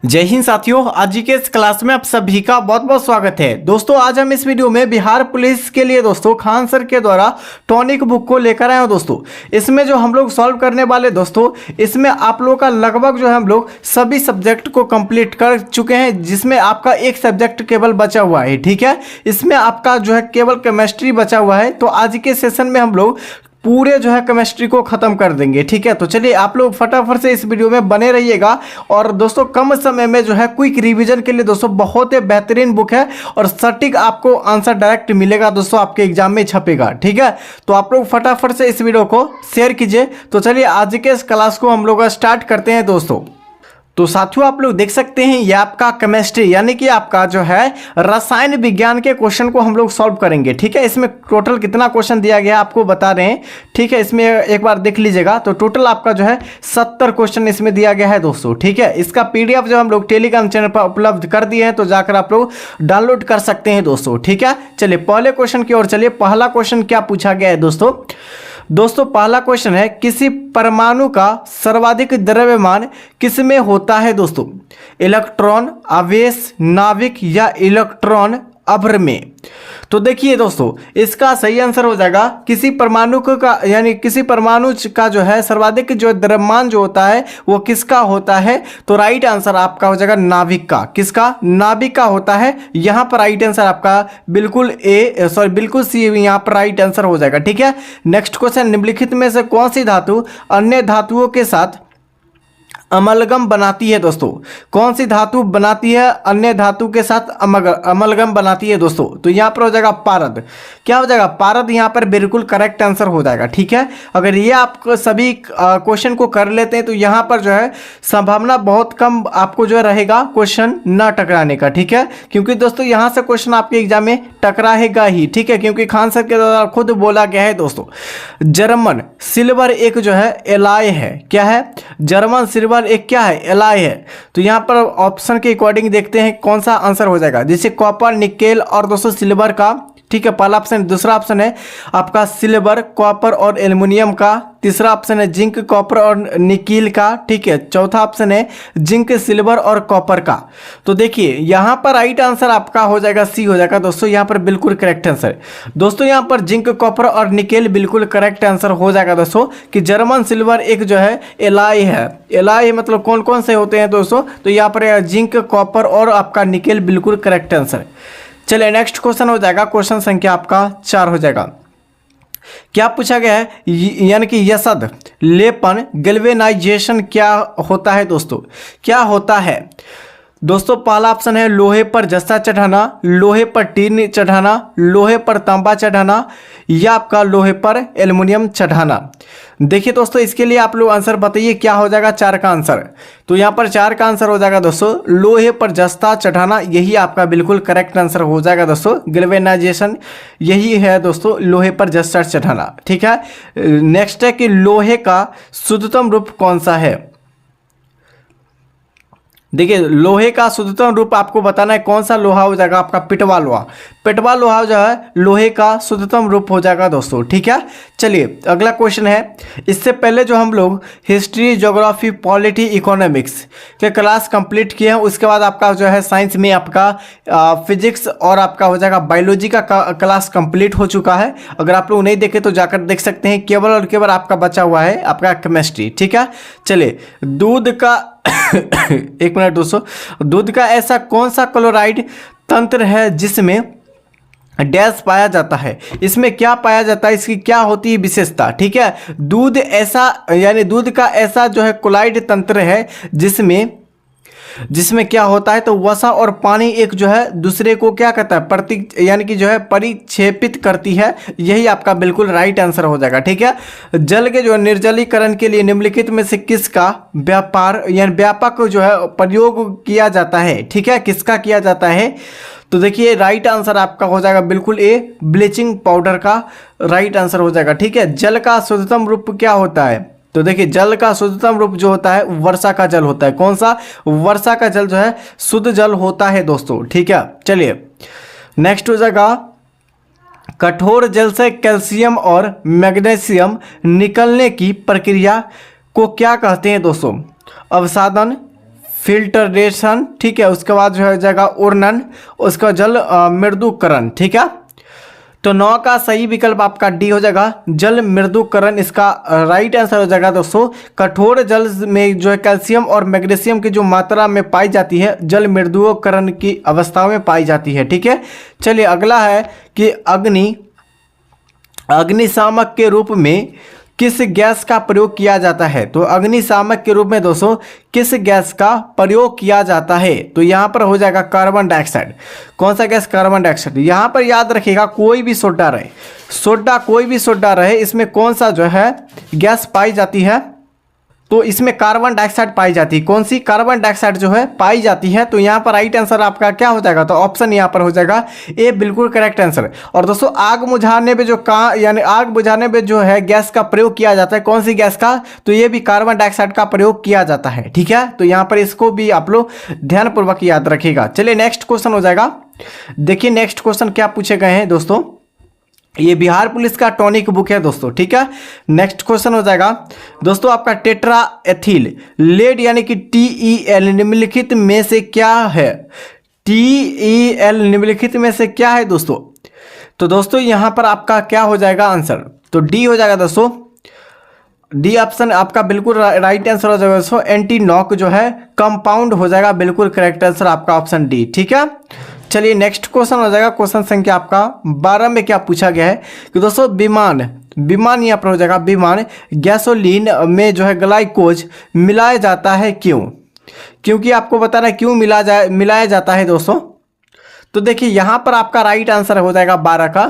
जय हिंद साथियों, आज के इस क्लास में आप सभी का बहुत बहुत स्वागत है। दोस्तों आज हम इस वीडियो में बिहार पुलिस के लिए दोस्तों खान सर के द्वारा टॉनिक बुक को लेकर आए हैं। दोस्तों इसमें जो हम लोग सॉल्व करने वाले दोस्तों, इसमें आप लोगों का लगभग जो है हम लोग सभी सब्जेक्ट को कंप्लीट कर चुके हैं, जिसमें आपका एक सब्जेक्ट केवल बचा हुआ है। ठीक है, इसमें आपका जो है केवल केमिस्ट्री बचा हुआ है। तो आज के सेशन में हम लोग पूरे जो है केमिस्ट्री को खत्म कर देंगे। ठीक है, तो चलिए आप लोग फटाफट से इस वीडियो में बने रहिएगा। और दोस्तों कम समय में जो है क्विक रिवीजन के लिए दोस्तों बहुत ही बेहतरीन बुक है और सटीक आपको आंसर डायरेक्ट मिलेगा दोस्तों, आपके एग्जाम में छपेगा। ठीक है, तो आप लोग फटाफट से इस वीडियो को शेयर कीजिए। तो चलिए आज के इस क्लास को हम लोग स्टार्ट करते हैं। दोस्तों तो साथियों आप लोग देख सकते हैं ये आपका केमिस्ट्री यानी कि आपका जो है रसायन विज्ञान के क्वेश्चन को हम लोग सॉल्व करेंगे। ठीक है, इसमें टोटल कितना क्वेश्चन दिया गया आपको बता रहे हैं। ठीक है, इसमें एक बार देख लीजिएगा। तो टोटल आपका जो है 70 क्वेश्चन इसमें दिया गया है दोस्तों। ठीक है, इसका पीडीएफ जो हम लोग टेलीग्राम चैनल पर उपलब्ध कर दिए हैं, तो जाकर आप लोग डाउनलोड कर सकते हैं दोस्तों। ठीक है, चलिए पहले क्वेश्चन की ओर चलिए। पहला क्वेश्चन क्या पूछा गया है दोस्तों पहला क्वेश्चन है, किसी परमाणु का सर्वाधिक द्रव्यमान किसमें होता है दोस्तों? इलेक्ट्रॉन, आवेश, नाभिक या इलेक्ट्रॉन अभ्र में? तो देखिए दोस्तों इसका सही आंसर हो जाएगा किसी परमाणु का यानी किसी परमाणु का जो है सर्वाधिक जो द्रव्यमान जो होता है वो किसका होता है? तो राइट आंसर आपका हो जाएगा नाभिक का। किसका? नाभिक का होता है। यहाँ पर राइट आंसर आपका बिल्कुल सी यहाँ पर राइट आंसर हो जाएगा। ठीक है, नेक्स्ट क्वेश्चन, निम्नलिखित में से कौन सी धातु अन्य धातुओं के साथ अमलगम बनाती है दोस्तों? कौन सी धातु बनाती है अन्य धातु के साथ अमलगम बनाती है दोस्तों? तो यहाँ पर हो जाएगा पारद। क्या हो जाएगा? पारद यहाँ पर बिल्कुल करेक्ट आंसर हो जाएगा। ठीक है, अगर ये आप सभी क्वेश्चन को कर लेते हैं तो यहाँ पर जो है संभावना बहुत कम आपको जो रहेगा क्वेश्चन ना टकराने का। ठीक है, क्योंकि दोस्तों यहाँ से क्वेश्चन आपके एग्जाम में टकराएगा ही। ठीक है, क्योंकि खान सर के द्वारा खुद बोला गया है दोस्तों, जर्मन सिल्वर एक जो है एलॉय है। क्या है? जर्मन सिल्वर एक क्या है? एलॉय है। तो यहाँ पर ऑप्शन के अकॉर्डिंग देखते हैं कौन सा आंसर हो जाएगा। जैसे कॉपर, निकेल और दोस्तों सिल्वर का। ठीक है, पहला ऑप्शन। दूसरा ऑप्शन है आपका सिल्वर, कॉपर और एल्युमिनियम का। तीसरा ऑप्शन है जिंक, कॉपर और निकेल का। ठीक है, चौथा ऑप्शन है जिंक, सिल्वर और कॉपर का। तो देखिए यहाँ पर राइट आंसर आपका हो जाएगा सी हो जाएगा दोस्तों, यहाँ पर बिल्कुल करेक्ट आंसर दोस्तों। यहाँ पर जिंक, कॉपर और निकेल बिल्कुल करेक्ट आंसर हो जाएगा दोस्तों, कि जर्मन सिल्वर एक जो है एलॉय है। एलॉय मतलब कौन कौन से होते हैं दोस्तों? तो यहाँ पर जिंक, कॉपर और आपका निकेल बिल्कुल करेक्ट आंसर। चलिए नेक्स्ट क्वेश्चन हो जाएगा, क्वेश्चन संख्या आपका 4 हो जाएगा। क्या पूछा गया है? यानी कि यसद लेपन गैल्वेनाइजेशन क्या होता है दोस्तों? क्या होता है दोस्तों? पहला ऑप्शन है लोहे पर जस्ता चढ़ाना, लोहे पर टीन चढ़ाना, लोहे पर तांबा चढ़ाना या आपका लोहे पर एल्युमिनियम चढ़ाना। देखिए दोस्तों इसके लिए आप लोग आंसर बताइए क्या हो जाएगा 4 का आंसर। तो यहाँ पर 4 का आंसर हो जाएगा दोस्तों लोहे पर जस्ता चढ़ाना, यही आपका बिल्कुल करेक्ट आंसर हो जाएगा दोस्तों। गैल्वेनाइजेशन यही है दोस्तों, लोहे पर जस्ता चढ़ाना। ठीक है, नेक्स्ट है कि लोहे का शुद्धतम रूप कौन सा है? देखिए लोहे का शुद्धतम रूप आपको बताना है कौन सा लोहा हो जाएगा आपका? पिटवा लोहा। पिटवा लोहा जो है लोहे का शुद्धतम रूप हो जाएगा दोस्तों। ठीक है, चलिए अगला क्वेश्चन है। इससे पहले जो हम लोग हिस्ट्री, ज्योग्राफी, पॉलिटी, इकोनॉमिक्स के क्लास कंप्लीट किए हैं, उसके बाद आपका जो है साइंस में आपका फिजिक्स और आपका हो जाएगा बायोलॉजी का क्लास कंप्लीट हो चुका है। अगर आप लोग नहीं देखे तो जाकर देख सकते हैं। केवल और केवल आपका बचा हुआ है आपका केमिस्ट्री। ठीक है, चलिए दूध का एक मिनट दोस्तों, दूध का ऐसा कौन सा क्लोराइड तंत्र है जिसमें डैश पाया जाता है? इसमें क्या पाया जाता है? इसकी क्या होती है विशेषता? ठीक है, दूध ऐसा यानी दूध का ऐसा जो है क्लोराइड तंत्र है जिसमें क्या होता है? तो वसा और पानी एक जो है दूसरे को क्या करता है? यानी कि जो है परिक्षेपित करती है। यही आपका बिल्कुल राइट आंसर हो जाएगा। ठीक है, जल के जो निर्जलीकरण के लिए निम्नलिखित में से किसका व्यापक जो है प्रयोग किया जाता है? ठीक है, किसका किया जाता है? तो देखिए राइट आंसर आपका हो जाएगा बिल्कुल ए, ब्लीचिंग पाउडर का राइट आंसर हो जाएगा। ठीक है, जल का शुद्धतम रूप क्या होता है? तो देखिए जल का शुद्धतम रूप जो होता है वर्षा का जल होता है। कौन सा? वर्षा का जल जो है शुद्ध जल होता है दोस्तों। ठीक है, चलिए नेक्स्ट हो जाएगा, कठोर जल से कैल्शियम और मैग्नीशियम निकलने की प्रक्रिया को क्या कहते हैं दोस्तों? अवसादन, फिल्टरेशन, ठीक है। उसके बाद जो है जाएगा उर्नन, उसका जल मृदुकरण, ठीक है। तो 9 का सही विकल्प आपका डी हो जाएगा, जल मृदुकरण इसका राइट आंसर हो जाएगा दोस्तों। कठोर जल में जो है कैल्शियम और मैग्नीशियम की जो मात्रा में पाई जाती है, जल मृदुकरण की अवस्था में पाई जाती है, ठीक है। चलिए अगला है कि अग्निशामक के रूप में किस गैस का प्रयोग किया जाता है। तो अग्निशामक के रूप में दोस्तों किस गैस का प्रयोग किया जाता है, तो यहाँ पर हो जाएगा कार्बन डाइऑक्साइड। कौन सा गैस? Carbon dioxide. यहाँ पर याद रखिएगा कोई भी सोडा रहे, इसमें कौन सा जो है गैस पाई जाती है, तो इसमें कार्बन डाइऑक्साइड पाई जाती है। कौन सी? कार्बन डाइऑक्साइड जो है पाई जाती है। तो यहाँ पर राइट आंसर आपका क्या हो जाएगा? तो ऑप्शन यहाँ पर हो जाएगा ए, बिल्कुल करेक्ट आंसर। और दोस्तों आग बुझाने पे यानी आग बुझाने पे जो है गैस का प्रयोग किया जाता है, कौन सी गैस का? तो ये भी कार्बन डाइऑक्साइड का प्रयोग किया जाता है, ठीक है। तो यहाँ पर इसको भी आप लोग ध्यानपूर्वक याद रखिएगा। चलिए नेक्स्ट क्वेश्चन हो जाएगा। देखिए नेक्स्ट क्वेश्चन क्या पूछे गए हैं दोस्तों, ये बिहार पुलिस का टॉनिक बुक है दोस्तों, ठीक है। नेक्स्ट क्वेश्चन हो जाएगा दोस्तों आपका टेट्रा एथिल लेड यानी कि TEL निम्नलिखित में से क्या है? TEL निम्नलिखित में से क्या है दोस्तों? तो दोस्तों यहां पर आपका क्या हो जाएगा आंसर? तो डी हो जाएगा दोस्तों। डी ऑप्शन आपका बिल्कुल राइट आंसर हो जाएगा दोस्तों। एंटी नॉक जो है कंपाउंड हो जाएगा, बिल्कुल करेक्ट आंसर आपका ऑप्शन डी, ठीक है। चलिए नेक्स्ट क्वेश्चन हो जाएगा, क्वेश्चन संख्या आपका 12 में क्या पूछा गया है कि दोस्तों विमान यहाँ पर हो जाएगा, विमान गैसोलीन में जो है ग्लाइकोज मिलाया जाता है क्यों? क्योंकि आपको बताना है क्यों मिलाया जाता है दोस्तों। तो देखिए यहाँ पर आपका राइट आंसर हो जाएगा 12 का,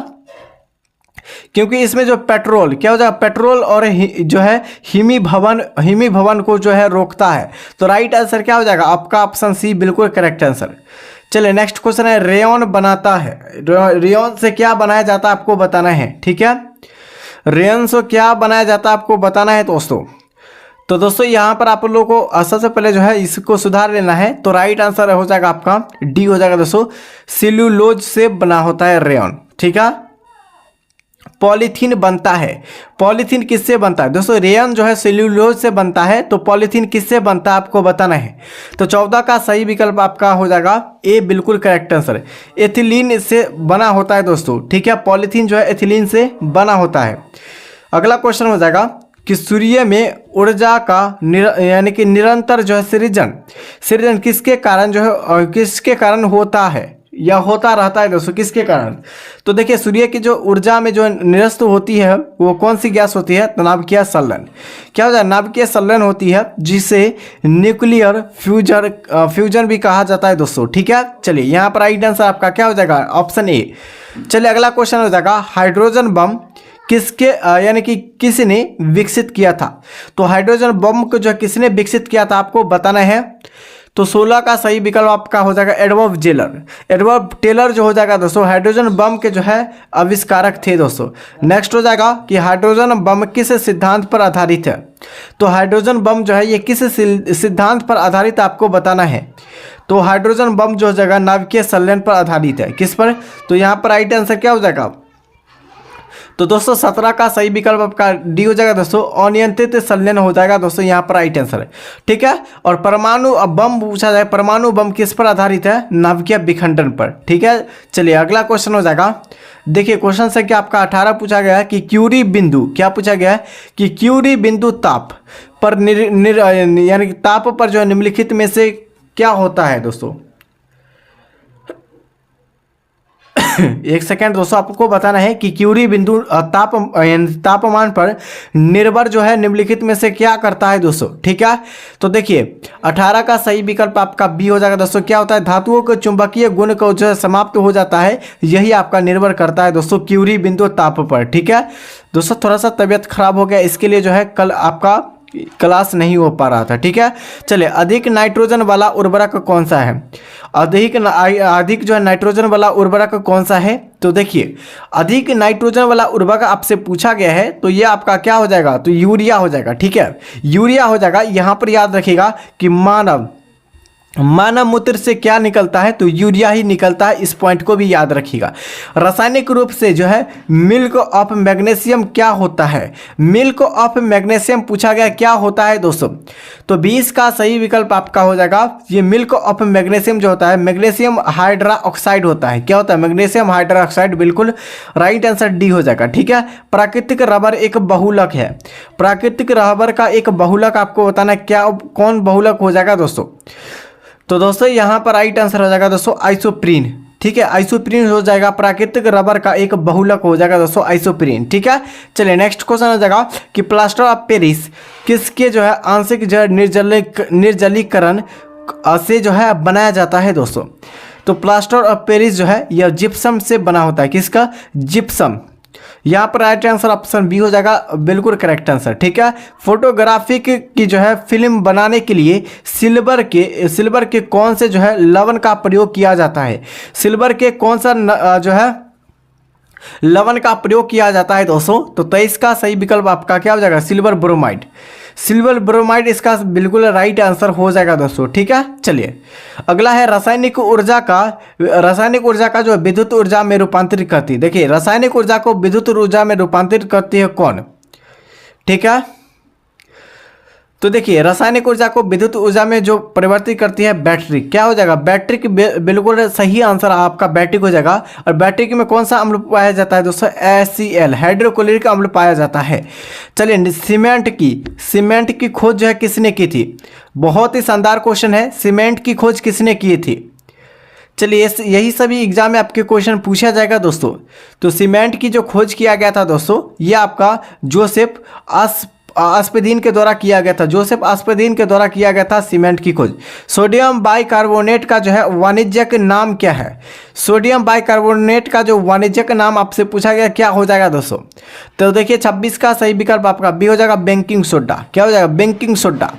क्योंकि इसमें जो पेट्रोल क्या हो जाएगा, पेट्रोल और जो है हिमीभवन को जो है रोकता है। तो राइट आंसर क्या हो जाएगा आपका ऑप्शन सी, बिल्कुल करेक्ट आंसर। चलिए नेक्स्ट क्वेश्चन है, रेयन बनाता है, रेयन से क्या बनाया जाता है आपको बताना है, ठीक है। रेयन से क्या बनाया जाता है आपको बताना है दोस्तों। तो दोस्तों यहाँ पर आप लोगों को सबसे पहले जो है इसको सुधार लेना है। तो राइट आंसर हो जाएगा आपका डी हो जाएगा दोस्तों, सेल्यूलोज से बना होता है रेयन, ठीक है। पॉलीथीन बनता है, पॉलीथीन किससे बनता है दोस्तों? रेयन जो है सेल्यूलोज से बनता है, तो पॉलीथीन किससे बनता है आपको बताना है। तो 14 का सही विकल्प आपका हो जाएगा ए, बिल्कुल करेक्ट आंसर। एथिलीन से बना होता है दोस्तों, ठीक है। पॉलीथीन जो है एथिलीन से बना होता है। अगला क्वेश्चन हो जाएगा कि सूर्य में ऊर्जा का यानी कि निरंतर जो है सृजन किसके कारण होता है या होता रहता है दोस्तों, किसके कारण? तो देखिए सूर्य की जो ऊर्जा में जो निरस्त होती है वो कौन सी गैस होती है? तो नाभिकीय संलयन। क्या हो जाए? नाभिकीय संलयन होती है, जिसे न्यूक्लियर फ्यूजन भी कहा जाता है दोस्तों, ठीक है। चलिए यहाँ पर राइट आंसर आपका क्या हो जाएगा? Option A. चलिए अगला क्वेश्चन हो जाएगा, हाइड्रोजन बम किसके यानी कि किसने विकसित किया था? तो हाइड्रोजन बम को जो किसने विकसित किया था आपको बताना है। तो 16 का सही विकल्प आपका हो जाएगा एडवर्ड टेलर जो हो जाएगा दोस्तों, हाइड्रोजन बम के जो है आविष्कारक थे दोस्तों। नेक्स्ट हो जाएगा कि हाइड्रोजन बम किस सिद्धांत पर आधारित है? तो हाइड्रोजन बम जो है ये किस सिद्धांत पर आधारित आपको बताना है। तो हाइड्रोजन बम जो हो जाएगा नाभिकीय संलयन पर आधारित है। किस पर? तो यहाँ पर राइट आंसर क्या हो जाएगा? तो दोस्तों 17 का सही विकल्प आपका डी हो जाएगा दोस्तों, अनियंत्रित संलयन हो जाएगा दोस्तों, यहाँ पर राइट आंसर है, ठीक है। और परमाणु बम पूछा जाए, परमाणु बम किस पर आधारित है? नाभिकीय विखंडन पर, ठीक है। चलिए अगला क्वेश्चन हो जाएगा। देखिए क्वेश्चन से क्या आपका 18 पूछा गया है कि क्यूरी बिंदु, क्या पूछा गया है कि क्यूरी बिंदु ताप पर यानी ताप पर जो है निम्नलिखित में से क्या होता है दोस्तों? एक सेकेंड दोस्तों, आपको बताना है कि क्यूरी बिंदु तापमान पर निर्भर जो है निम्नलिखित में से क्या करता है दोस्तों, ठीक है। तो देखिए 18 का सही विकल्प आपका बी हो जाएगा दोस्तों। क्या होता है? धातुओं के चुंबकीय गुण को जो है समाप्त हो जाता है, यही आपका निर्भर करता है दोस्तों क्यूरी बिंदु ताप पर, ठीक है। दोस्तों थोड़ा सा तबीयत खराब हो गया, इसके लिए जो है कल आपका क्लास नहीं हो पा रहा था, ठीक है। चलिए अधिक नाइट्रोजन वाला उर्वरक कौन सा है? अधिक जो है नाइट्रोजन वाला उर्वरक कौन सा है? तो देखिए अधिक नाइट्रोजन वाला उर्वरक आपसे पूछा गया है, तो ये आपका क्या हो जाएगा? तो यूरिया हो जाएगा, ठीक है। यूरिया हो जाएगा। यहाँ पर याद रखिएगा कि मानव मूत्र से क्या निकलता है? तो यूरिया ही निकलता है। इस पॉइंट को भी याद रखिएगा। रासायनिक रूप से जो है मिल्क ऑफ मैग्नीशियम क्या होता है? मिल्क ऑफ मैग्नीशियम पूछा गया क्या होता है दोस्तों? तो 20 का सही विकल्प आपका हो जाएगा। ये मिल्क ऑफ मैग्नीशियम जो होता है मैग्नीशियम हाइड्रोक्साइड होता है। क्या होता है? Magnesium hydroxide. बिल्कुल राइट आंसर डी हो जाएगा। ठीक है। प्राकृतिक रबर एक बहुलक है। प्राकृतिक रबर का एक बहुलक आपको बताना क्या, कौन बहुलक हो जाएगा दोस्तों? तो दोस्तों यहाँ पर राइट आंसर हो जाएगा दोस्तों आइसोप्रीन। ठीक है, आइसोप्रीन हो जाएगा। प्राकृतिक रबर का एक बहुलक हो जाएगा दोस्तों आइसोप्रीन। ठीक है। चलिए नेक्स्ट क्वेश्चन हो जाएगा कि प्लास्टर ऑफ पेरिस किसके जो है आंशिक जो है निर्जलीकरण से जो है बनाया जाता है दोस्तों? तो प्लास्टर ऑफ पेरिस जो है यह जिप्सम से बना होता है। किसका? जिप्सम। यहाँ पर राइट आंसर ऑप्शन बी हो जाएगा, बिल्कुल करेक्ट आंसर। ठीक है। फोटोग्राफी की जो है फिल्म बनाने के लिए सिल्वर के कौन से जो है लवण का प्रयोग किया जाता है? सिल्वर के कौन सा जो है लवण का प्रयोग किया जाता है दोस्तों? तो 23 का सही विकल्प आपका क्या हो जाएगा? Silver bromide. सिल्वर ब्रोमाइड इसका बिल्कुल राइट आंसर हो जाएगा दोस्तों। ठीक है। चलिए अगला है रासायनिक ऊर्जा का जो विद्युत ऊर्जा में रूपांतरित करती है। देखिए रासायनिक ऊर्जा को विद्युत ऊर्जा में रूपांतरित करती है कौन? ठीक है। तो देखिए रासायनिक ऊर्जा को विद्युत ऊर्जा में जो परिवर्तित करती है बैटरी। क्या हो जाएगा? बैटरी की बिल्कुल सही आंसर आपका बैटरी हो जाएगा। और बैटरी में कौन सा अम्ल पाया जाता है दोस्तों? HCl हाइड्रोक्लोरिक अम्ल पाया जाता है। चलिए सीमेंट की खोज जो है किसने की थी? बहुत ही शानदार क्वेश्चन है। सीमेंट की खोज किसने की थी? चलिए यही सभी एग्जाम में आपके क्वेश्चन पूछा जाएगा दोस्तों। तो सीमेंट की जो खोज किया गया था दोस्तों ये आपका जोसेफ आस्पेदीन के द्वारा किया गया था। जोसेफ आस्पेदीन के द्वारा किया गया था सीमेंट की खोज। सोडियम बाइकार्बोनेट का जो है वाणिज्यिक नाम क्या है? सोडियम बाइकार्बोनेट का जो वाणिज्यिक नाम आपसे पूछा गया क्या हो जाएगा दोस्तों? तो देखिए 26 का सही विकल्प आपका बी हो जाएगा, बेकिंग सोडा। क्या हो जाएगा? Baking soda.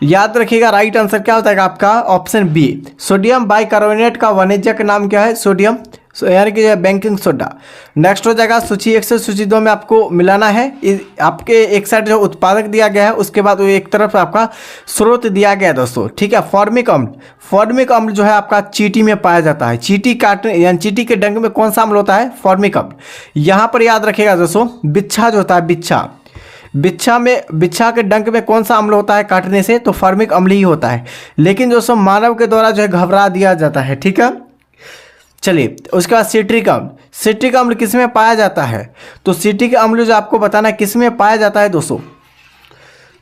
याद रखिएगा राइट आंसर क्या हो जाएगा आपका? Option B. सोडियम बाइकार्बोनेट का वाणिज्यिक नाम क्या है? सोडियम यानी कि बेकिंग सोडा। नेक्स्ट हो जाएगा सूची 1 से सूची 2 में आपको मिलाना है। आपके एक साइड जो उत्पादक दिया गया है उसके बाद एक तरफ आपका स्रोत दिया गया है दोस्तों। ठीक है। फॉर्मिक अम्ल जो है आपका चींटी में पाया जाता है। चींटी काटने यानी चींटी के डंक में कौन सा अम्ल होता है? फॉर्मिक अम्ल। यहाँ पर याद रखिएगा दोस्तों बिच्छा जो होता है बिच्छा के डंक में कौन सा अम्ल होता है काटने से? तो फॉर्मिक अम्ल ही होता है। लेकिन दोस्तों मानव के द्वारा जो है घबरा दिया जाता है। ठीक है। चलिए उसके बाद सिट्रिक अम्ल किस में पाया जाता है? तो सिट्रिक अम्ल जो आपको बताना है किस में पाया जाता है दोस्तों?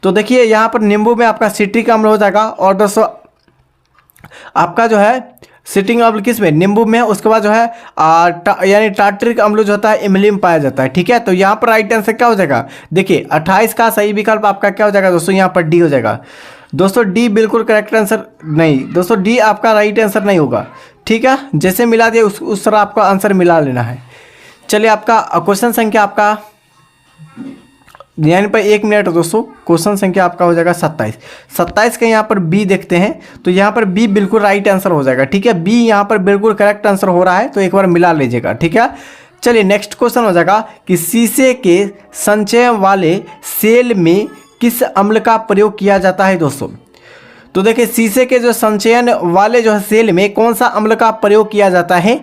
तो देखिए यहाँ पर नींबू में आपका सिट्रिक अम्ल हो जाएगा। और दोस्तों आपका जो है सिट्रिक अम्ल किस में? नींबू में। उसके बाद जो है यानी टार्टरिक अम्ल जो होता है इमली में पाया जाता है। ठीक है। तो यहाँ पर राइट आंसर क्या हो जाएगा? देखिए 28 का सही विकल्प आपका क्या हो जाएगा दोस्तों? यहाँ पर डी हो जाएगा दोस्तों। डी बिल्कुल करेक्ट आंसर नहीं दोस्तों, डी आपका राइट आंसर नहीं होगा। ठीक है। जैसे मिला दिया उस तरह आपका आंसर मिला लेना है। चलिए आपका क्वेश्चन संख्या आपका यानी पर 1 मिनट दोस्तों। क्वेश्चन संख्या आपका हो जाएगा 27 का यहाँ पर बी देखते हैं। तो यहाँ पर बी बिल्कुल राइट आंसर हो जाएगा। ठीक है। बी यहाँ पर बिल्कुल करेक्ट आंसर हो रहा है तो एक बार मिला लीजिएगा। ठीक है। चलिए नेक्स्ट क्वेश्चन हो जाएगा कि शीशे के संचय वाले सेल में किस अम्ल का प्रयोग किया जाता है दोस्तों? तो देखिए शीशे के जो संचयन वाले जो सेल में कौन सा अम्ल का प्रयोग किया जाता है?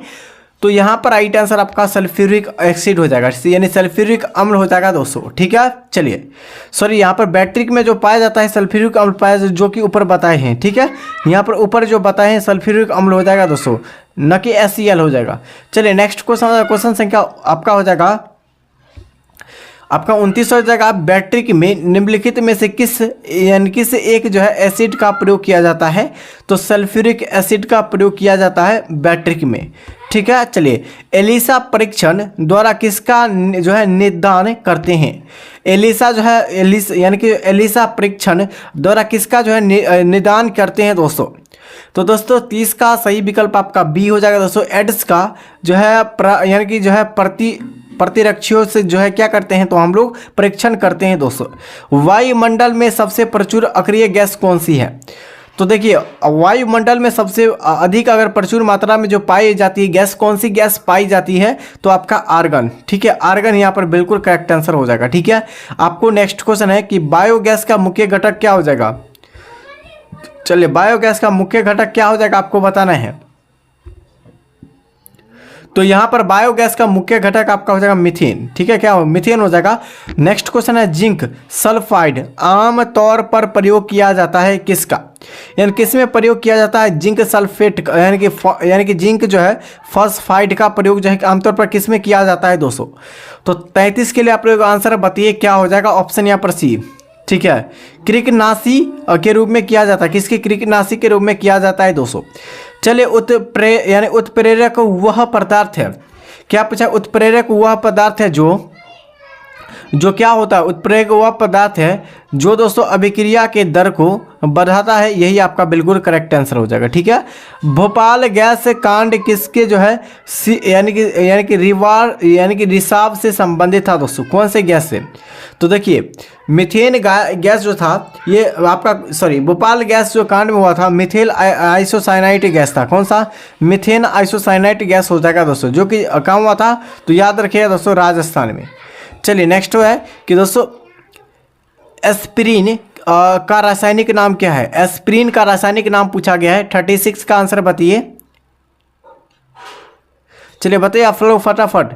तो यहाँ पर राइट आंसर आपका सल्फ्यूरिक एसिड हो जाएगा यानी सल्फ्यूरिक अम्ल हो जाएगा दोस्तों। ठीक है। चलिए सॉरी यहाँ पर बैटरी में जो पाया जाता है सल्फ्यूरिक अम्ल पाया जो कि ऊपर बताए हैं। ठीक है। यहाँ पर ऊपर जो बताए हैं सल्फ्यूरिक अम्ल हो जाएगा दोस्तों, न कि HCl हो जाएगा। चलिए नेक्स्ट क्वेश्चन संख्या आपका हो जाएगा आपका 29 हो जाएगा। बैटरी में निम्नलिखित में से किस एक जो है एसिड का प्रयोग किया जाता है? तो सल्फ्यूरिक एसिड का प्रयोग किया जाता है बैटरी में। ठीक है। चलिए एलिसा परीक्षण द्वारा किसका जो है निदान करते हैं? एलिसा जो है एलिसा परीक्षण द्वारा किसका जो है निदान करते हैं दोस्तों? तो दोस्तों 30 का सही विकल्प आपका बी हो जाएगा दोस्तों। एड्स का जो है यानी कि जो है प्रतिरक्षियों से जो है क्या करते हैं? तो हम लोग परीक्षण करते हैं दोस्तों। वायुमंडल में सबसे प्रचुर अक्रिय गैस कौन सी है? तो देखिए वायुमंडल में सबसे अधिक अगर प्रचुर मात्रा में जो पाई जाती है गैस, कौन सी गैस पाई जाती है? तो आपका आर्गन। ठीक है। आर्गन यहाँ पर बिल्कुल करेक्ट आंसर हो जाएगा। ठीक है। आपको नेक्स्ट क्वेश्चन है कि बायोगैस का मुख्य घटक क्या हो जाएगा? चलिए बायोगैस का मुख्य घटक क्या हो जाएगा आपको बताना है। तो यहाँ पर बायोगैस का मुख्य घटक आपका हो जाएगा मीथेन। ठीक है, क्या हो मीथेन हो जाएगा। नेक्स्ट क्वेश्चन है जिंक सल्फाइड आम तौर पर प्रयोग किया जाता है किसका, यानी किस में प्रयोग किया जाता है जिंक सल्फेट, यानी कि जिंक जो है फॉस्फाइड का प्रयोग जो है आमतौर पर किस में किया जाता है दोस्तों। तो 33 के लिए आप लोग आंसर बताइए क्या हो जाएगा। ऑप्शन यहाँ पर सी। ठीक है, कृतनाशी के रूप में किया जाता है, किसके कृतनाशी के रूप में किया जाता है दोस्तों। चलिए उत्प्रेरक वह पदार्थ है, क्या पूछा, उत्प्रेरक वह पदार्थ है जो क्या होता है, उत्प्रेरक वह पदार्थ है जो दोस्तों अभिक्रिया के दर को बढ़ाता है। यही आपका बिल्कुल करेक्ट आंसर हो जाएगा। ठीक है, भोपाल गैस कांड किसके जो है यानी कि रिसाव से संबंधित था दोस्तों, कौन से गैस से। तो देखिए मीथेन गैस जो था ये आपका भोपाल गैस जो कांड में हुआ था मिथेल आइसोसाइनाइट गैस था। कौन सा, मीथेन आइसोसाइनाइट गैस हो जाएगा दोस्तों, जो कि कहाँ हुआ था तो याद रखिएगा दोस्तों राजस्थान में। चलिए नेक्स्ट है कि दोस्तों एस्पिरिन का रासायनिक नाम क्या है। एस्पिरिन का रासायनिक नाम पूछा गया है। 36 का आंसर बताइए। चलिए बताइए आप लोग फटाफट।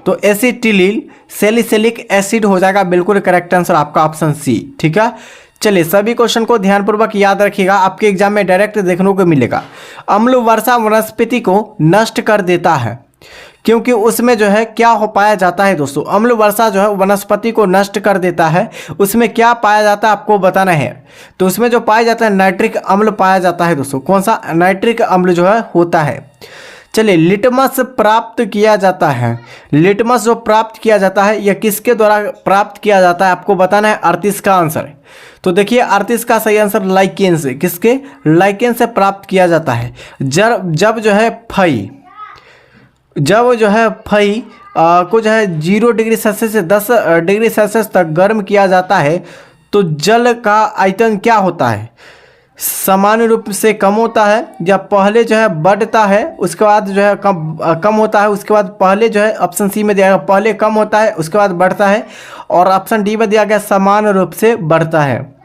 तो एसिटिलिल सैलिसिलिक एसिड हो जाएगा बिल्कुल करेक्ट आंसर आपका ऑप्शन सी। ठीक है, चलिए सभी क्वेश्चन को ध्यानपूर्वक याद रखिएगा, आपके एग्जाम में डायरेक्ट देखने को मिलेगा। अम्ल वर्षा वनस्पति को नष्ट कर देता है क्योंकि उसमें जो है क्या हो पाया जाता है दोस्तों। अम्ल वर्षा जो है वनस्पति को नष्ट कर देता है, उसमें क्या पाया जाता है आपको बताना है। तो उसमें जो पाया जाता है नाइट्रिक अम्ल पाया जाता है दोस्तों। कौन सा, नाइट्रिक अम्ल जो है होता है। चलिए लिटमस प्राप्त किया जाता है, लिटमस जो प्राप्त किया जाता है यह किसके द्वारा प्राप्त किया जाता है आपको बताना है। 38 का आंसर। तो देखिए 38 का सही आंसर लाइकेन से, किसके, लाइकेन से प्राप्त किया जाता है। जब जो है फई को जो है 0 डिग्री सेल्सियस से 10 डिग्री सेल्सियस तक गर्म किया जाता है तो जल का आयतन क्या होता है, सामान्य रूप से कम होता है या पहले जो है बढ़ता है उसके बाद जो है कम होता है, उसके बाद पहले जो है ऑप्शन सी में दिया गया पहले कम होता है उसके बाद बढ़ता है, और ऑप्शन डी में दिया गया समान रूप से बढ़ता है।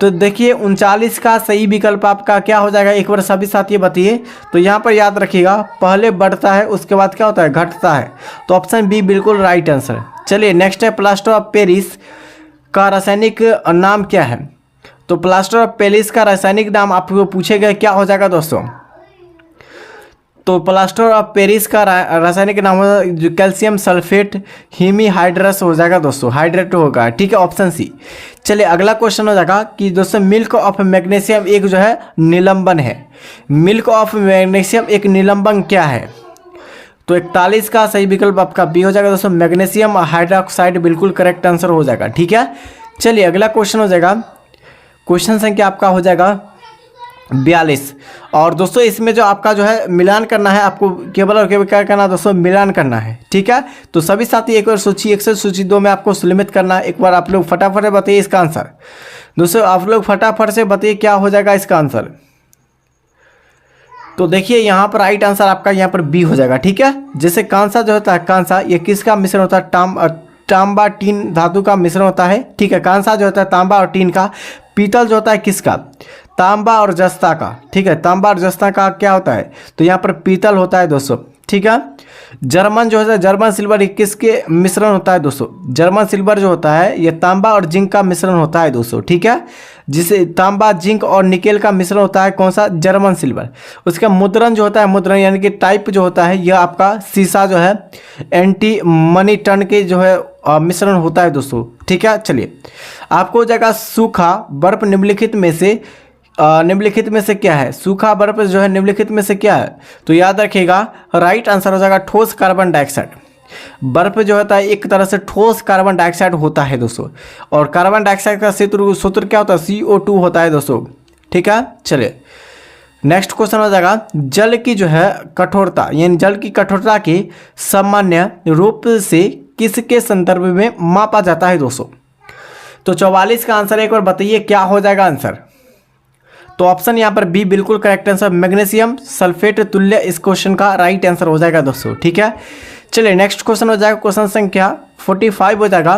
तो देखिए 39 का सही विकल्प आपका क्या हो जाएगा, एक बार सभी साथी बताइए। तो यहाँ पर याद रखिएगा पहले बढ़ता है उसके बाद क्या होता है, घटता है। तो ऑप्शन बी बिल्कुल राइट आंसर। चलिए नेक्स्ट है प्लास्टर ऑफ पेरिस का रासायनिक नाम क्या है। तो प्लास्टर ऑफ पेरिस का रासायनिक नाम आपको पूछेगा क्या हो जाएगा दोस्तों। तो प्लास्टर ऑफ पेरिस का रासायनिक नाम होगा जो कैल्शियम सल्फेट हीमीहाइड्रस हो जाएगा दोस्तों, हाइड्रेट होगा। ठीक है, ऑप्शन सी। चलिए अगला क्वेश्चन हो जाएगा कि दोस्तों मिल्क ऑफ मैग्नीशियम एक जो है निलंबन है। मिल्क ऑफ मैग्नीशियम एक निलंबन क्या है। तो 41 का सही विकल्प आपका बी हो जाएगा दोस्तों, मैग्नीशियम हाइड्रोक्साइड बिल्कुल करेक्ट आंसर हो जाएगा। ठीक है, चलिए अगला क्वेश्चन हो जाएगा, क्वेश्चन संख्या आपका हो जाएगा 42। और दोस्तों इसमें जो आपका जो है मिलान करना है, आपको केवल और केवल क्या करना है दोस्तों, मिलान करना है। ठीक है, तो सभी साथी एक बार सूची 1 से सूची 2 में आपको सुलमित करना है। एक बार आप लोग फटाफट बताइए इसका आंसर। दोस्तों आप लोग फटाफट से बताइए क्या हो जाएगा इसका आंसर। तो देखिए यहाँ पर राइट आंसर आपका यहाँ पर बी हो जाएगा। ठीक है, जैसे कांसा जो होता है, कांसा ये किसका मिश्रण होता है, तांबा टीन धातु का मिश्रण होता है। ठीक है, कांसा जो होता है तांबा और टीन का। पीतल जो होता है किसका, तांबा और जस्ता का। ठीक है, तांबा और जस्ता का क्या होता है, तो यहाँ पर पीतल होता है दोस्तों। ठीक है, जर्मन जो होता है, जर्मन सिल्वर किसके मिश्रण होता है दोस्तों, जर्मन सिल्वर जो होता है ये तांबा और जिंक का मिश्रण होता है दोस्तों। ठीक है, जिसे तांबा जिंक और निकेल का मिश्रण होता है, कौन सा, जर्मन सिल्वर। उसका मुद्रण जो होता है, मुद्रण यानी कि टाइप जो होता है यह आपका शीशा जो है एंटी मनी टन के जो है मिश्रण होता है दोस्तों। ठीक है, चलिए आपको हो जाएगा सूखा बर्फ निम्नलिखित में से क्या है। सूखा बर्फ जो है निम्नलिखित में से क्या है, तो याद रखिएगा राइट आंसर हो जाएगा ठोस कार्बन डाइऑक्साइड। बर्फ जो होता है एक तरह से ठोस कार्बन डाइऑक्साइड होता है दोस्तों, और कार्बन डाइऑक्साइड का सूत्र क्या होता है, CO2 होता है दोस्तों। ठीक है, चलिए नेक्स्ट क्वेश्चन हो जाएगा जल की जो है कठोरता, यानी जल की कठोरता के सामान्य रूप से किसके संदर्भ में मापा जाता है दोस्तों। तो 44 का आंसर एक बार बताइए क्या हो जाएगा आंसर। तो ऑप्शन यहाँ पर बी बिल्कुल करेक्ट आंसर, मैग्नीशियम सल्फेट तुल्य इस क्वेश्चन का राइट आंसर हो जाएगा दोस्तों। ठीक है, चलिए नेक्स्ट क्वेश्चन हो जाएगा क्वेश्चन संख्या 45 हो जाएगा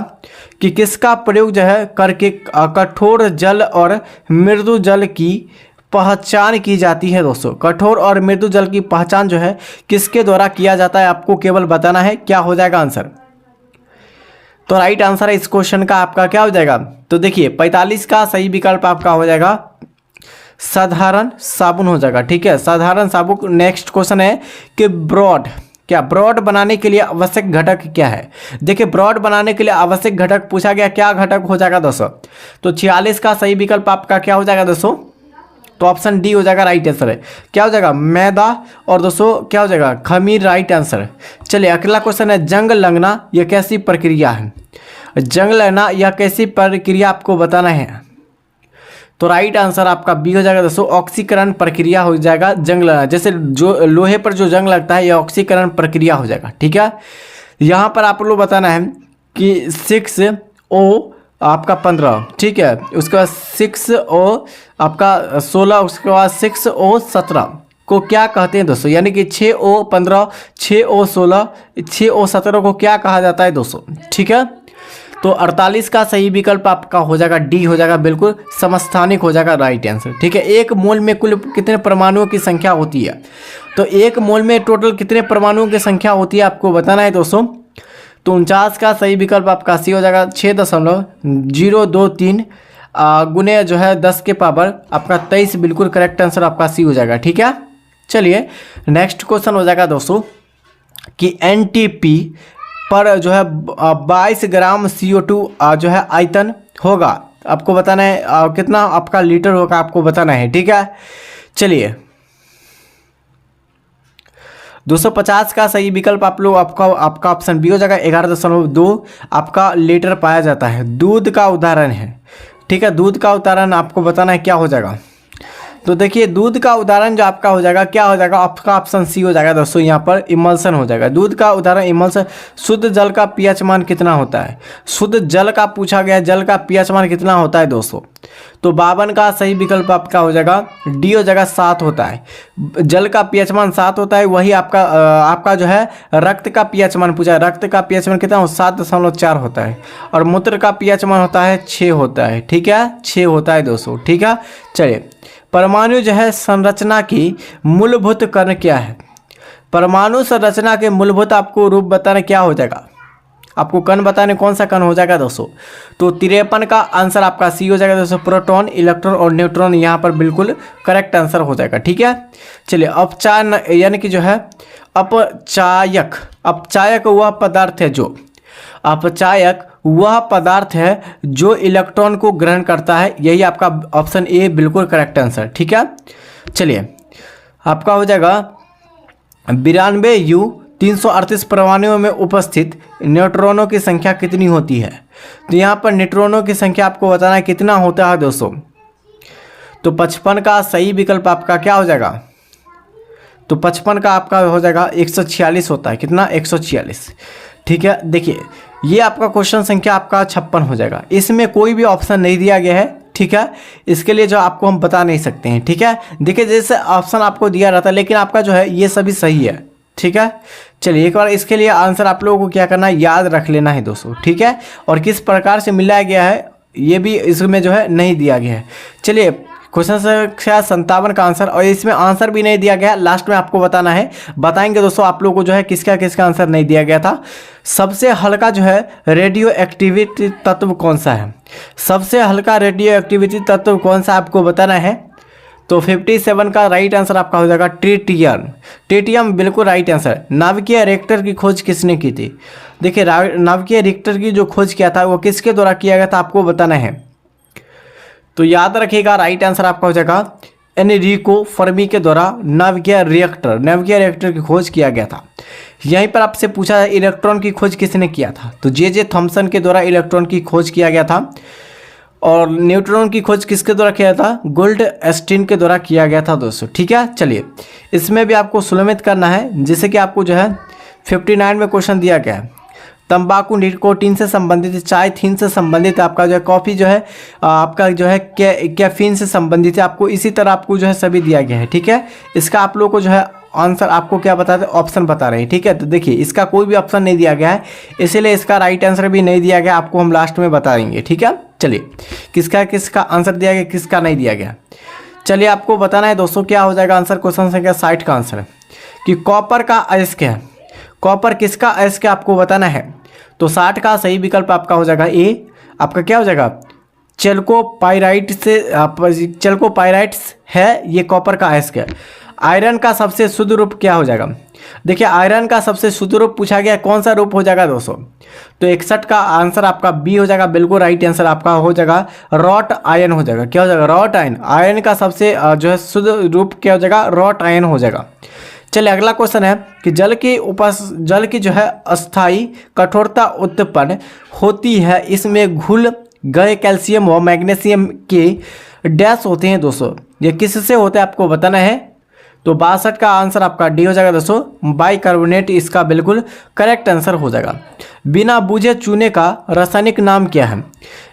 कि किसका प्रयोग जो है करके कठोर जल और मृदु जल की पहचान की जाती है दोस्तों। कठोर और मृदु जल की पहचान जो है किसके द्वारा किया जाता है, आपको केवल बताना है। क्या हो जाएगा आंसर? तो राइट आंसर है इस क्वेश्चन का आपका क्या हो जाएगा? तो देखिए 45 का सही विकल्प आपका हो जाएगा साधारण साबुन हो जाएगा। ठीक है, साधारण साबुन। नेक्स्ट क्वेश्चन है कि ब्रॉड बनाने के लिए आवश्यक घटक क्या है? देखिए ब्रॉड बनाने के लिए आवश्यक घटक पूछा गया, क्या घटक हो जाएगा दोस्तों? तो 46 का सही विकल्प आपका क्या हो जाएगा दोस्तों? तो ऑप्शन डी हो जाएगा राइट आंसर है। क्या हो जाएगा? मैदा। और दोस्तों क्या हो जाएगा? खमीर राइट आंसर। चलिए अगला क्वेश्चन है जंग लगना यह कैसी प्रक्रिया है? जंग लगना यह कैसी प्रक्रिया आपको बताना है। तो राइट आंसर आपका बी हो जाएगा दोस्तों, ऑक्सीकरण प्रक्रिया हो जाएगा जंग लगना। जैसे जो लोहे पर जो जंग लगता है यह ऑक्सीकरण प्रक्रिया हो जाएगा। ठीक है, यहाँ पर आप लोग बताना है कि 6O आपका 15, ठीक है, उसके बाद 6O आपका 16, उसके बाद 6O 17 को क्या कहते हैं दोस्तों? यानी कि 6O 15, 6O 16, 6O 17 को क्या कहा जाता है दोस्तों? ठीक है, तो 48 का सही विकल्प आपका हो जाएगा डी हो जाएगा, बिल्कुल समस्थानिक हो जाएगा राइट आंसर। ठीक है, एक मोल में कुल कितने परमाणुओं की संख्या होती है? तो एक मोल में टोटल कितने परमाणुओं की संख्या होती है आपको बताना है दोस्तों। तो 49 का सही विकल्प आपका सी हो जाएगा 6.023 गुने जो है 10 के पावर आपका 23, बिल्कुल करेक्ट आंसर आपका सी हो जाएगा। ठीक है, चलिए नेक्स्ट क्वेश्चन हो जाएगा दोस्तों कि एनटीपी पर जो है 22 ग्राम CO2 जो है आयतन होगा, आपको बताना है कितना आपका लीटर होगा, आपको बताना है। ठीक है, चलिए 250 का सही विकल्प आप लोग आपका ऑप्शन बी हो जाएगा 11.2 आपका लीटर पाया जाता है। दूध का उदाहरण है। ठीक है, दूध का उदाहरण आपको बताना है क्या हो जाएगा। तो देखिए दूध का उदाहरण जो आपका हो जाएगा क्या हो जाएगा, आपका ऑप्शन सी हो जाएगा दोस्तों, यहाँ पर इमल्सन हो जाएगा। दूध का उदाहरण इमल्सन। शुद्ध जल का पीएच मान कितना होता है? शुद्ध जल का पूछा गया, जल का पीएच मान कितना होता है दोस्तों? तो 52 का सही विकल्प आपका हो जाएगा डी हो जाएगा 7 होता है। जल का पीएच मान 7 होता है। वही आपका जो है रक्त का पीएच मान पूछा है, रक्त का पीएच मान कितना हो? 7.4 होता है। और मूत्र का पीएच मान होता है 6 होता है। ठीक है, 6 होता है दोस्तों। ठीक है, चलिए परमाणु जो है संरचना की मूलभूत कण क्या है? परमाणु संरचना के मूलभूत आपको रूप बताना क्या हो जाएगा? आपको कण बताने कौन सा कण हो जाएगा दोस्तों? तो 53 का आंसर आपका सी हो जाएगा दोस्तों, प्रोटॉन, इलेक्ट्रॉन और न्यूट्रॉन यहाँ पर बिल्कुल करेक्ट आंसर हो जाएगा। ठीक है, चलिए अपचायन यानी कि जो है अपचायक वह पदार्थ है जो अपचायक वह पदार्थ है जो इलेक्ट्रॉन को ग्रहण करता है। यही आपका ऑप्शन ए बिल्कुल करेक्ट आंसर। ठीक है, चलिए आपका हो जाएगा 92U 338 परमाणुओं में उपस्थित न्यूट्रॉनों की संख्या कितनी होती है? तो यहाँ पर न्यूट्रॉनों की संख्या आपको बताना है कितना होता है दोस्तों। तो 55 का सही विकल्प आपका क्या हो जाएगा? तो 55 का आपका हो जाएगा 146 होता है। कितना? 146। ठीक है, देखिए ये आपका क्वेश्चन संख्या आपका 56 हो जाएगा। इसमें कोई भी ऑप्शन नहीं दिया गया है। ठीक है, इसके लिए जो आपको हम बता नहीं सकते हैं। ठीक है, देखिए जैसे ऑप्शन आपको दिया रहता है लेकिन आपका जो है ये सभी सही है। ठीक है, चलिए एक बार इसके लिए आंसर आप लोगों को क्या करना है, याद रख लेना है दोस्तों। ठीक है, और किस प्रकार से मिलाया गया है ये भी इसमें जो है नहीं दिया गया है। चलिए क्वेश्चन संख्या 57 का आंसर, और इसमें आंसर भी नहीं दिया गया, लास्ट में आपको बताना है। बताएंगे दोस्तों आप लोगों को जो है किसका किसका आंसर नहीं दिया गया था। सबसे हल्का जो है रेडियो एक्टिविटी तत्व कौन सा है? सबसे हल्का रेडियो एक्टिविटी तत्व कौन सा आपको बताना है। तो 57 का राइट आंसर आपका हो जाएगा ट्रिटियम बिल्कुल राइट आंसर। नाभिकीय रिएक्टर की खोज किसने की थी? देखिए नाभिकीय रिएक्टर की जो खोज किया था वो किसके द्वारा किया गया था आपको बताना है। तो याद रखिएगा राइट आंसर आपका हो जाएगा एनरिको फर्मी के द्वारा नाभिकीय रिएक्टर की खोज किया गया था। यहीं पर आपसे पूछा है इलेक्ट्रॉन की खोज किसने किया था? तो जे थॉमसन के द्वारा इलेक्ट्रॉन की खोज किया गया था। और न्यूट्रॉन की खोज किसके द्वारा किया था? गोल्डस्टीन के द्वारा किया गया था दोस्तों। ठीक है, चलिए इसमें भी आपको सुलमित करना है, जैसे कि आपको जो है 59 में क्वेश्चन दिया गया है। तंबाकू निकोटीन से संबंधित, चाय थीन से संबंधित, आपका जो है कॉफ़ी जो है आपका जो है कैफीन से संबंधित है। आपको इसी तरह आपको जो है सभी दिया गया है। ठीक है, इसका आप लोग को जो है आंसर आपको क्या बताते हैं, ऑप्शन बता रहे हैं। ठीक है, तो देखिए इसका कोई भी ऑप्शन नहीं दिया गया है, इसीलिए इसका राइट आंसर भी नहीं दिया गया, आपको हम लास्ट में बता देंगे। ठीक है, चलिए किसका किसका आंसर दिया गया, किसका नहीं दिया गया। चलिए आपको बताना है दोस्तों क्या हो जाएगा आंसर। क्वेश्चन संख्या 60 का आंसर है कि कॉपर का अयस्क है, कॉपर किसका अयस्क है आपको बताना है। तो 60 का सही विकल्प आपका हो जाएगा ए, आपका क्या हो जाएगा, चेल्कोपाइराइट्स है, ये कॉपर का अयस्क है। आयरन का सबसे शुद्ध रूप क्या हो जाएगा। देखिए आयरन का सबसे शुद्ध रूप पूछा गया, कौन सा रूप हो जाएगा दोस्तों। तो 61 का आंसर आपका बी हो जाएगा, बिल्कुल राइट आंसर आपका हो जाएगा रॉट आयन हो जाएगा। क्या हो जाएगा, रॉट आयन। आयरन का सबसे जो है शुद्ध रूप क्या हो जाएगा, रॉट आयन हो जाएगा। चलिए अगला क्वेश्चन है कि जल की जो है अस्थाई कठोरता उत्पन्न होती है, इसमें घुल गए कैल्शियम व मैग्नीशियम के डैश होते हैं दोस्तों, ये किससे होते हैं आपको बताना है। तो 62 का आंसर आपका डी हो जाएगा दोस्तों, बाइकार्बोनेट इसका बिल्कुल करेक्ट आंसर हो जाएगा। बिना बुझे चूने का रासायनिक नाम क्या है।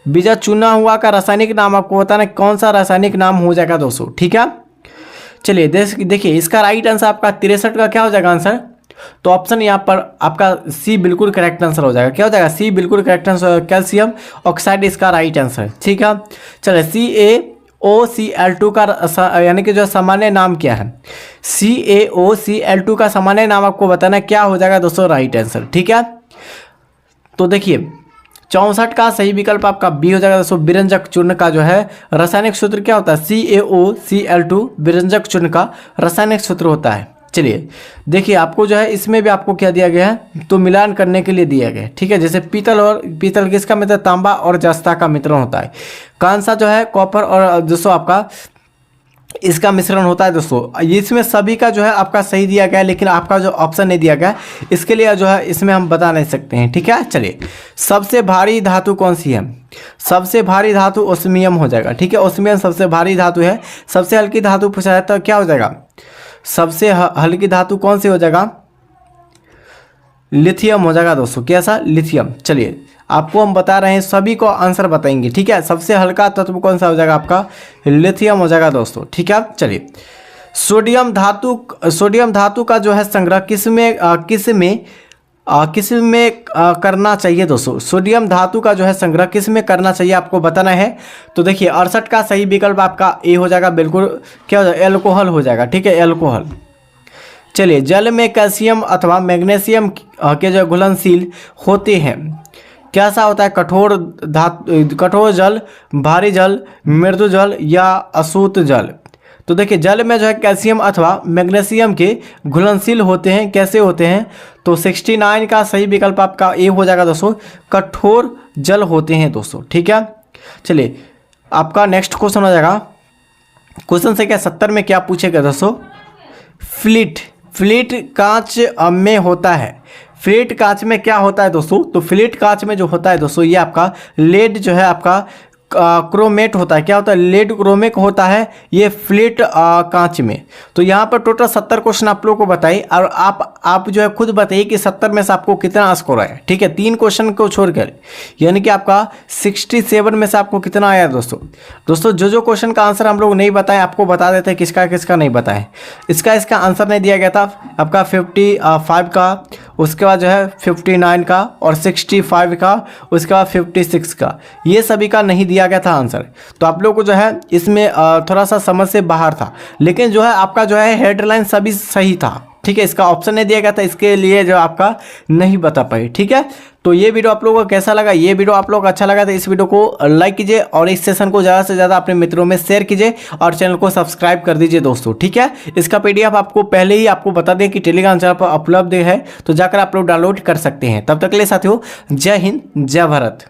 बिना चुना हुआ का रासायनिक नाम आपको बताना है, कौन सा रासायनिक नाम हो जाएगा दोस्तों। ठीक है, चलिए देखिए इसका राइट आंसर आपका 63 का क्या हो जाएगा आंसर। तो ऑप्शन यहाँ पर आपका सी बिल्कुल करेक्ट आंसर हो जाएगा। क्या हो जाएगा, सी बिल्कुल करेक्ट आंसर, कैल्शियम ऑक्साइड इसका राइट आंसर है। ठीक है, चलिए CaOCl2 का यानी कि जो सामान्य नाम क्या है। CaOCl2 का सामान्य नाम आपको बताना है, क्या हो जाएगा दोस्तों राइट आंसर। ठीक है, तो देखिए 64 का सही विकल्प आपका बी हो जाएगा दोस्तों, विरंजक चूर्ण का जो है रासायनिक सूत्र क्या होता है, CaOCl2 विरंजक चूर्ण का रासायनिक सूत्र होता है। चलिए देखिए आपको जो है इसमें भी आपको क्या दिया गया है, तो मिलान करने के लिए दिया गया है। ठीक है, जैसे पीतल किसका मित्र, तांबा और जस्ता का मिश्रण होता है। कांसा जो है कॉपर और दोस्तों आपका इसका मिश्रण होता है दोस्तों। इसमें सभी का जो है आपका सही दिया गया है, लेकिन आपका जो ऑप्शन नहीं दिया गया इसके लिए जो है इसमें हम बता नहीं सकते हैं। ठीक है, चलिए सबसे भारी धातु कौन सी है। सबसे भारी धातु ओस्मियम हो जाएगा। ठीक है, ओस्मियम सबसे भारी धातु है। सबसे हल्की धातु पूछा जाए तो क्या हो जाएगा, सबसे हल्की धातु कौन सी हो जाएगा, लिथियम हो जाएगा दोस्तों। कैसा, लिथियम। चलिए आपको हम बता रहे हैं, सभी को आंसर बताएंगे। ठीक है, सबसे हल्का तत्व कौन सा हो जाएगा आपका, लिथियम हो जाएगा दोस्तों। ठीक है, चलिए सोडियम धातु का जो है संग्रह किस में करना चाहिए दोस्तों। सोडियम धातु का जो है संग्रह किस में करना चाहिए आपको बताना है। तो देखिए 68 का सही विकल्प आपका ए हो जाएगा, बिल्कुल क्या हो जाएगा, एल्कोहल हो जाएगा। ठीक है, एल्कोहल। चलिए जल में कैल्शियम अथवा मैग्नीशियम के जो घुलनशील होते हैं, कैसा होता है, कठोर जल, भारी जल, मृदु जल या अशुद्ध जल। तो देखिए जल में जो है कैल्शियम अथवा मैग्नीशियम के घुलनशील होते हैं, कैसे होते हैं। तो 69 का सही विकल्प आपका ए हो जाएगा दोस्तों, कठोर जल होते हैं दोस्तों। ठीक है, चलिए आपका नेक्स्ट क्वेश्चन हो जाएगा, क्वेश्चन संख्या 70 में क्या पूछेगा दोस्तों, फ्लिट कांच में होता है। फ्लिट कांच में क्या होता है दोस्तों, तो फ्लिट कांच में जो होता है दोस्तों, ये आपका लेड जो है आपका क्रोमेट होता है। क्या होता है, लेड क्रोमिक होता है ये फ्लिट कांच में। तो यहाँ पर टोटल 70 क्वेश्चन आप लोगों को बताइए, और आप जो है खुद बताइए कि 70 में से आपको कितना स्कोर आया। ठीक है, 3 क्वेश्चन को छोड़कर, यानी कि आपका 67 में से आपको कितना आया दोस्तों। जो क्वेश्चन का आंसर हम लोग नहीं बताए, आपको बता देते हैं किसका नहीं बताए। इसका आंसर नहीं दिया गया था आपका 55 का, उसके बाद जो है 59 का और 65 का, उसके बाद 56 का, ये सभी का नहीं दिया गया था आंसर। तो आप लोग को जो है इसमें थोड़ा सा समझ से बाहर था, लेकिन जो है आपका जो है हेडलाइन सभी सही था। ठीक है, इसका ऑप्शन नहीं दिया गया था, इसके लिए जो आपका नहीं बता पाए। ठीक है, तो ये वीडियो आप लोगों को कैसा लगा, ये वीडियो आप लोगों को अच्छा लगा तो इस वीडियो को लाइक कीजिए और इस सेशन को ज़्यादा से ज़्यादा अपने मित्रों में शेयर कीजिए और चैनल को सब्सक्राइब कर दीजिए दोस्तों। ठीक है, इसका PDF आपको पहले ही आपको बता दें कि टेलीग्राम चैनल पर उपलब्ध है, तो जाकर आप लोग डाउनलोड कर सकते हैं। तब तक के लिए साथियों, जय हिंद, जय भारत।